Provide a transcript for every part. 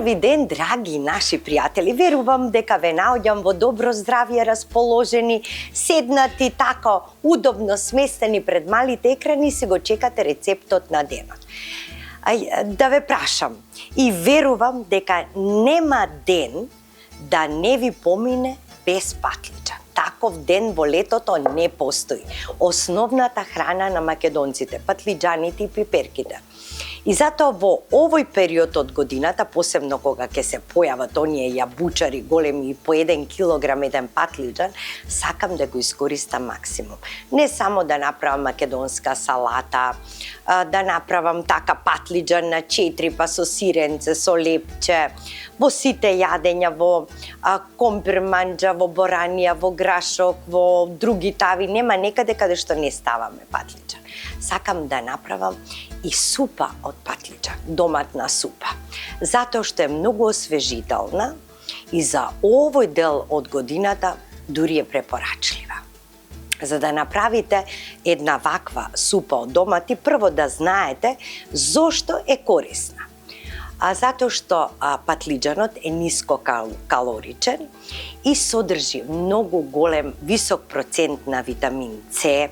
Убави ден, драги наши пријатели. Верувам дека ве наоѓам во добро здравје, расположени, седнати така удобно сместени пред малите екрани и си го чекате рецептот на денот. Да ве прашам, и верувам дека нема ден да не ви помине без патлиџан. Таков ден во летото не постои. Основната храна на македонците, патлиџаните и пиперките. И затоа во овој период од годината, посебно кога ќе се појават оние јабучари големи по 1 килограм еден патлиџан, сакам да го искористам максимум. Не само да направам македонска салата, да направам така патлиџан на 4 па со сиренце, со лепче, во сите јадења, во компир манџа, во боранија, во грашок, во други тави, нема некаде каде што не ставаме патлиџан. Сакам да направам и супа од патлиџан, доматна супа, затоа што е многу освежителна и за овој дел од годината дури е препорачлива. За да направите една ваква супа од домати, прво да знаете зошто е корисна. Затоа што патлиџанот е ниско калоричен и содржи многу голем, висок процент на витамин С,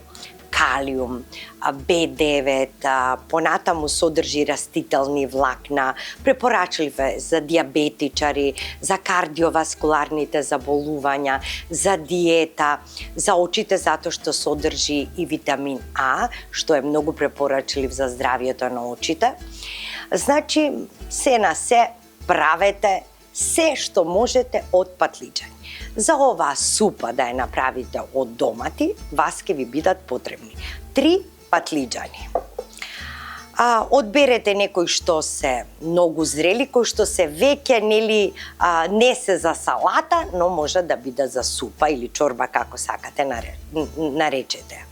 калиум, B9, понатаму содржи растителни влакна, препорачлив е за диабетичари, за кардиоваскуларните заболувања, за диета, за очите затоа што содржи и витамин А, што е многу препорачлив за здравјето на очите. Значи, се на се правете се што можете од патлиџани. За оваа супа да ја направите од домати, вас ќе ви бидат потребни 3 патлиџани. Одберете некои што се многу зрели, кои што се веќе не се за салата, но може да биде за супа или чорба, како сакате наречете.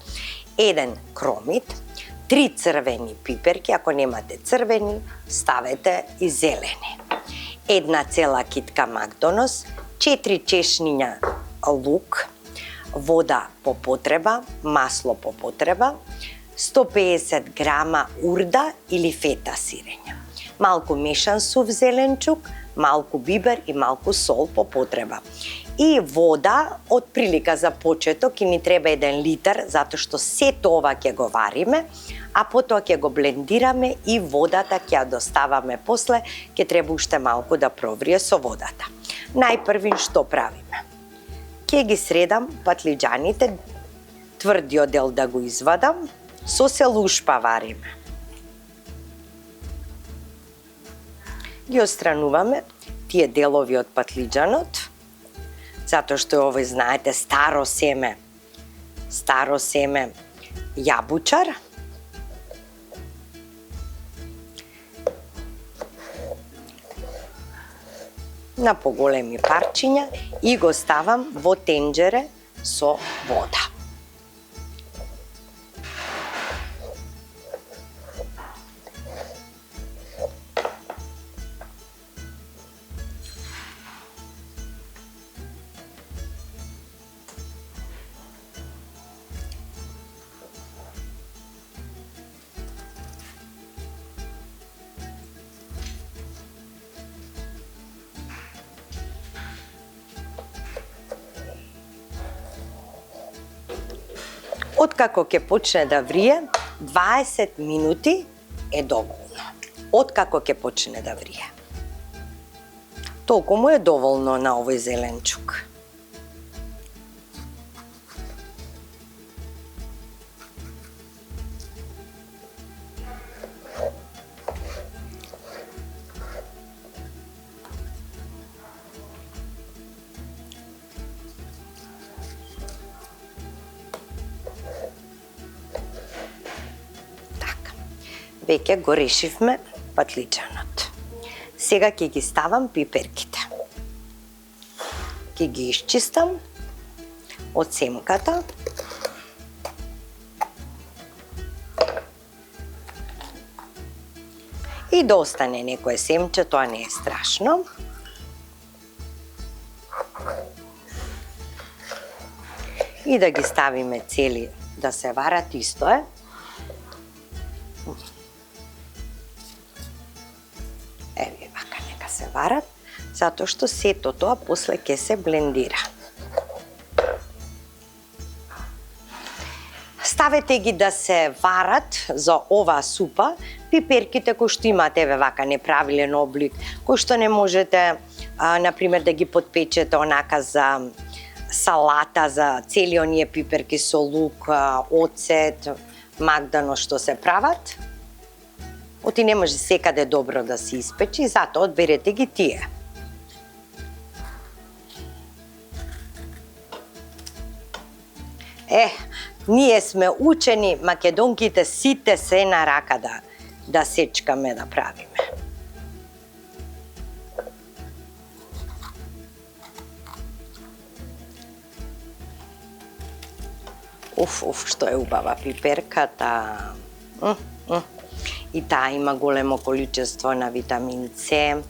1 кромит, 3 црвени пиперки, ако немате црвени, ставете и зелени. 1 цела китка макдонос, 4 чешниња лук, вода по потреба, масло по потреба, 150 грама урда или фета сирење, малку мешан сув зеленчук, малку бибер и малку сол по потреба. И вода, од прилика за почеток, и ни треба 1 литар, затоа што сето ова ќе го вариме, а потоа ќе го блендираме и водата ќе ја доставаме после, ќе треба уште малку да проврие со водата. Најпрви што правиме? Ќе ги средам патлиџаните, тврдиот дел да го извадам, со селушпа вариме. Ги отстрануваме тие делови од патлиџанот, затоа што овој, знаете, старо семе јабучар. На поголеми парчиња и го ставам во тенџере со вода. Откако ќе почне да врие, 20 минути е доволно. Откако ќе почне да врие. Толку му е доволно на овој зеленчук. Веќе го решивме патлиџанот. Сега ќе ги ставам пиперките. Ќе ги исчистам од семката. И да остане некое семче, тоа не е страшно. И да ги ставиме цели да се варат, исто е. варат, затоа што сето тоа после ќе се блендира. Ставете ги да се варат за оваа супа, пиперките кои што имате еве вака неправилен облик, кои што не можете например да ги подпечете онака за салата, за цели оние пиперки со лук, оцет, магдано што се прават. Оти не може секаде добро да се испечи, затоа одберете ги тие. Ние сме учени, македонките сите се на рака да сечкаме, да правиме. Што е убава пиперката. И таа има големо количество на витамин С.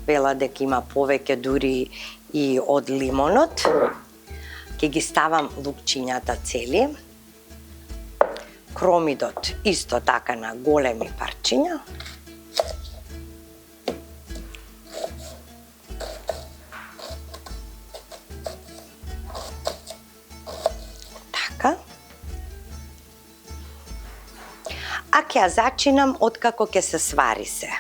Вела дека има повеќе дури и од лимонот. Ке ги ставам лукчињата цели. Кромидот исто така на големи парчиња. Така. А ќе ја зачинам откако ќе се свари се.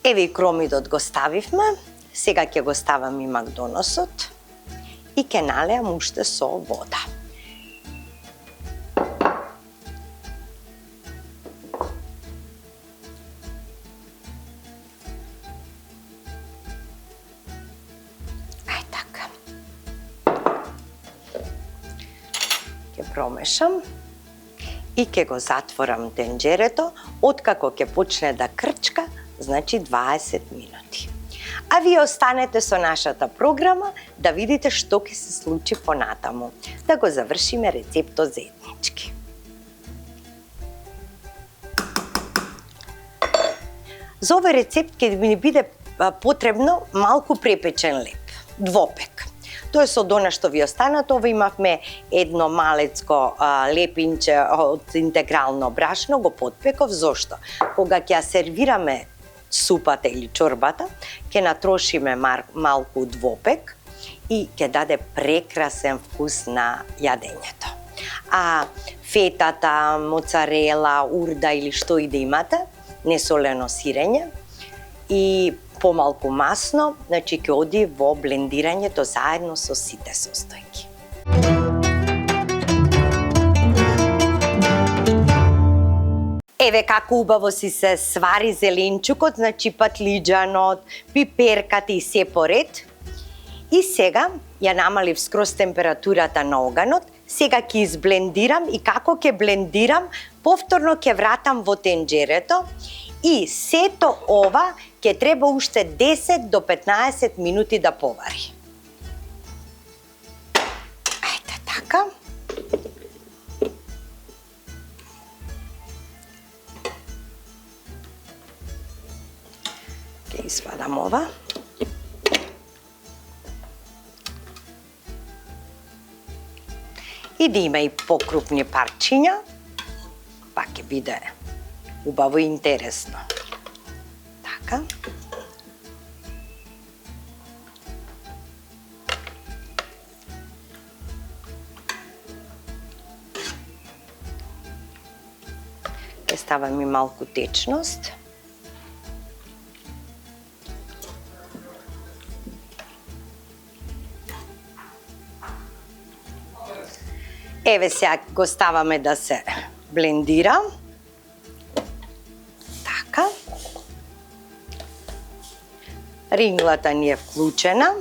Еве и кромидот го ставивме, сега ќе го ставам и макдоносот и ќе налеам уште со вода. Ај така. Ќе промешам и ќе го затворам тенџерето, откако ќе почне да крчка, значи 20 минути. А вие останете со нашата програма да видите што ќе се случи понатаму. Да го завршиме рецептот заеднички. За овој рецепт ќе ви биде потребно малку препечен леп, двопек. Тоа е со она што ви останат. Ова имавме едно малецко лепинче од интегрално брашно, го подпеков. Зошто? Кога ќе ја сервираме супата или чорбата, ќе натрошиме малку двопек и ќе даде прекрасен вкус на јадењето. А фетата, моцарела, урда или што и да имате, несолено сирење и помалку масно, значи ќе оди во блендирањето заедно со сите состојки. Еве како убаво си се свари зеленчукот, значи патлиџанот, пиперката и се поред. И сега ја намалив скроз температурата на оганот. Сега ќе изблендирам и како ќе блендирам, повторно ќе вратам во тенџерето и сето ова ќе треба уште 10 до 15 минути да повари. Ајде така. Ќе извадам ова. И да има и покрупни парчиња, па ќе биде убаво и интересно. Така. Ќе ставам и малку течност. Еве сега го ставаме да се блендира. Така. Ринглата ни е вклучена.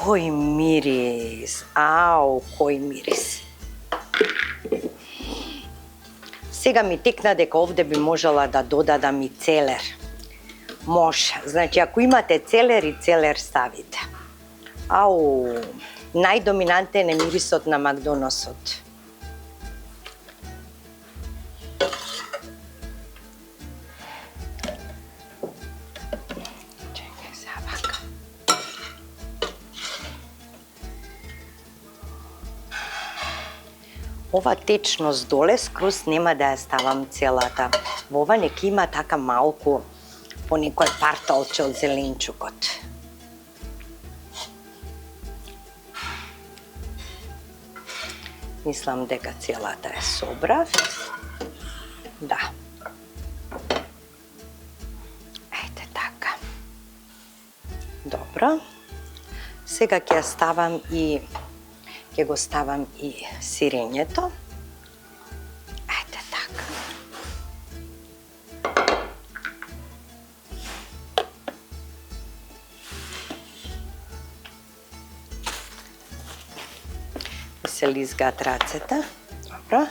кој мирис. Ау, кој мирис. Сега ми текна дека овде би можела да додадам и целер. Може. Значи, ако имате целер и целер ставите. Ау, најдоминантен е мирисот на Макдоносот. Чекај сега вака. Ова течност доле скроз нема да ја ставам целата. Во ова нека има така малку по некој парталче од зеленчукот. Мислам дека целата е собрав. Да. Ајде така. Добро. Сега ќе го ставам и сирењето. Ајде така. Се лизгаат рацете. Добро.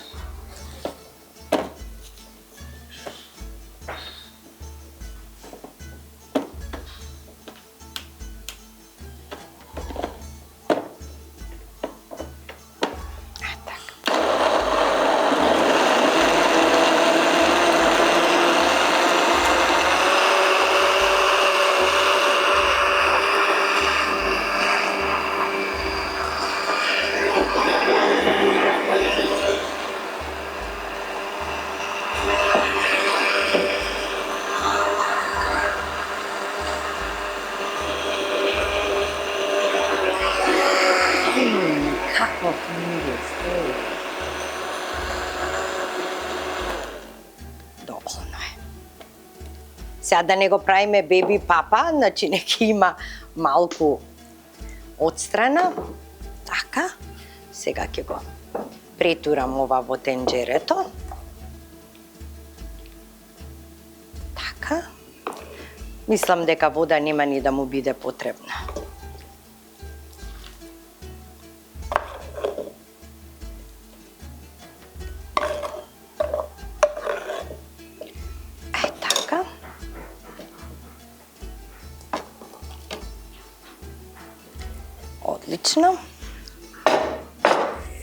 Каков мирис, доволно е. Сега да не го правиме беби папа, значи нека има малку отстрана. Така, сега ќе го претурам ова во тенџерето. Така. Мислам дека вода нема ни да му биде потребна. Одлично.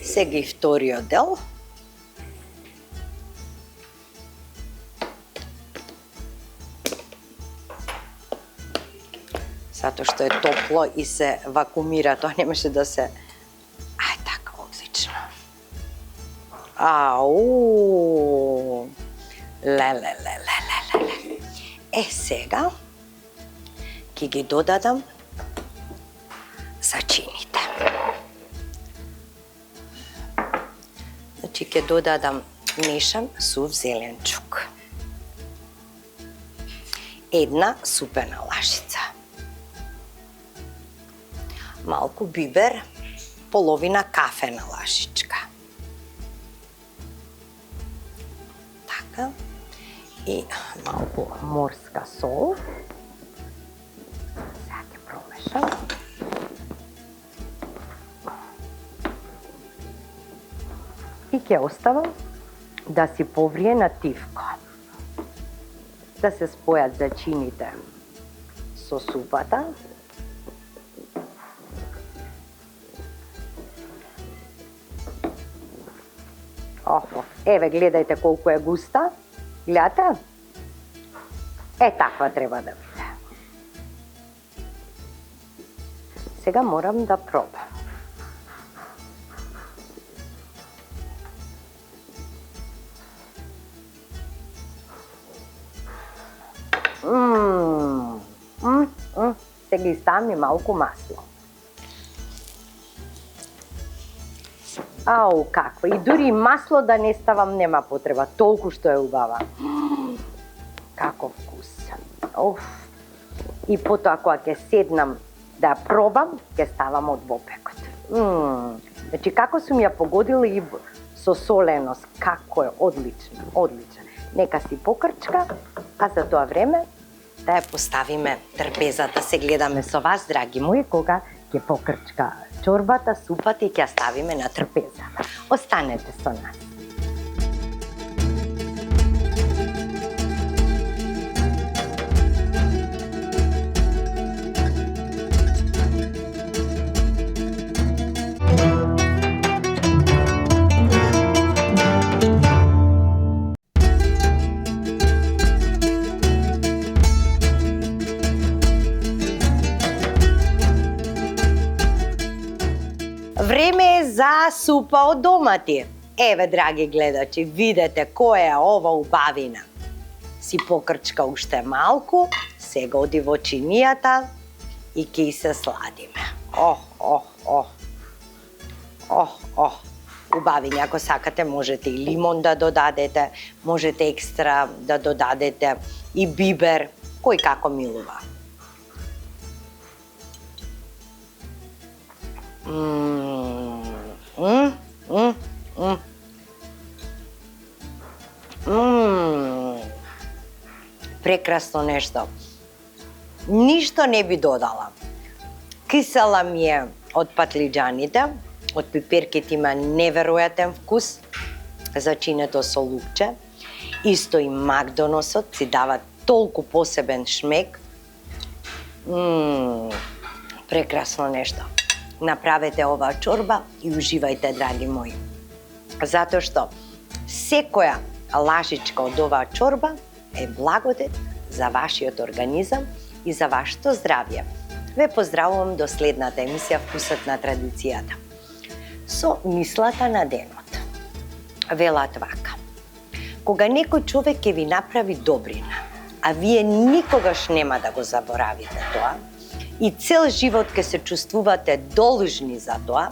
Сега и вториот дел. Затоа што е топло и се вакуумира, тоа немаше да се... Ај така, одлично. Ау! Леле. Сега ќе ги додадам зачините. Значи ќе додадам мешан сув зеленчук. Една супена лажица. Малку бибер, половина кафена лажичка. Така. И малку морска сол. Сега ќе промешам. И ќе оставам да си поврие на тивко. Да се спојат зачините со супата. Еве, гледајте колку е густа. Гледате? Таква треба да биде. Сега морам да пробам. Сега ги ставам и малку масло. Ау, каква! И дури и масло да не ставам нема потреба, толку што е убава. Каков вкус! И потоа кога ќе седнам да пробам, ќе ставам од вопекот. Значи, како сум ја погодила и со соленост, како е одлично, одлично. Нека си покрчка, а за тоа време да ја поставиме трпезата, се гледаме со вас, драги мои, кога ќе покрчка чорбата, супата и ќе ја ставиме на трпеза. Останете со нас. Време е за супа од домати. Еве, драги гледачи, видете која е ова убавина. Си покрчка уште малку, сега оди во чинијата и ќе се сладиме. Убавини, ако сакате можете и лимон да додадете, можете екстра да додадете и бибер, кој како милува. Прекрасно нешто. Ништо не би додала. Кисела ми е од патлиџаните, од пиперките има неверојатен вкус, зачинето со лукче. Исто и макдоносот си дава толку посебен шмек. Прекрасно нешто. Направете оваа чорба и уживајте, драги мои. Затоа што секоја лажичка од оваа чорба е благодет за вашиот организам и за вашето здравје. Ве поздравувам до следната емисија Вкусот на традицијата. Со мислата на денот. Велат вака. Кога некој човек ќе ви направи добрина, а вие никогаш нема да го заборавите тоа, и цел живот ќе се чувствувате должни за тоа,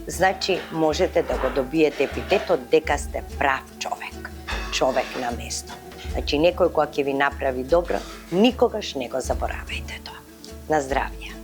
значи можете да го добиете епитетот дека сте прав човек. Човек на место. Значи некој кога ќе ви направи добро, никогаш не го заборавајте тоа. На здравје!